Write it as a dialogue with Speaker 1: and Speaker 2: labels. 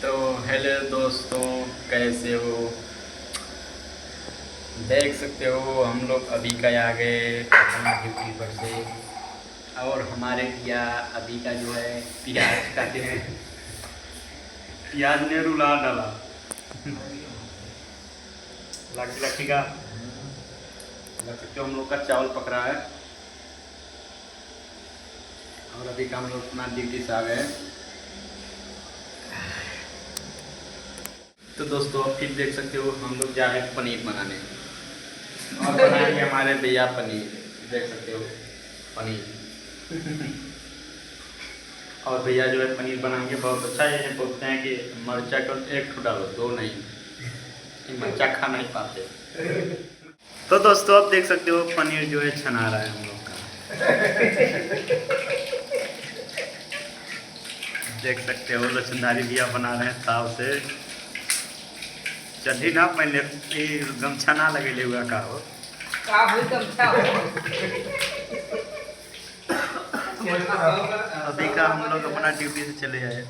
Speaker 1: तो हेलो दोस्तों, कैसे हो? देख सकते हो हम लोग अभी का आ गए अपना ड्यूटी पर से। और हमारे भैया अभी का जो है प्याज काटे हैं। प्याज ने रुला डाला। लकी का लग सकते हो हम लोग का चावल पक रहा है। और अभी का हम लोग अपना ड्यूटी से आ गए। तो दोस्तों अब फिर देख सकते हो हम लोग जा रहे हैं पनीर बनाने। और बनाएंगे हमारे भैया पनीर। देख सकते हो पनीर। और भैया जो है पनीर बनाएंगे बहुत अच्छा। ये बोलते हैं कि मरचा को एक ठो डालो, दो नहीं, ये मरचा खा नहीं पाते। तो दोस्तों अब देख सकते हो पनीर जो है छना रहा है हम लोग का। देख सकते हो लक्षणधारी भैया बना रहे हैं ताव से। चढ़ी ना पहले गमछा ना लगे हुआ का हो अभी का हम लोग अपना ड्यूटी से चले आए।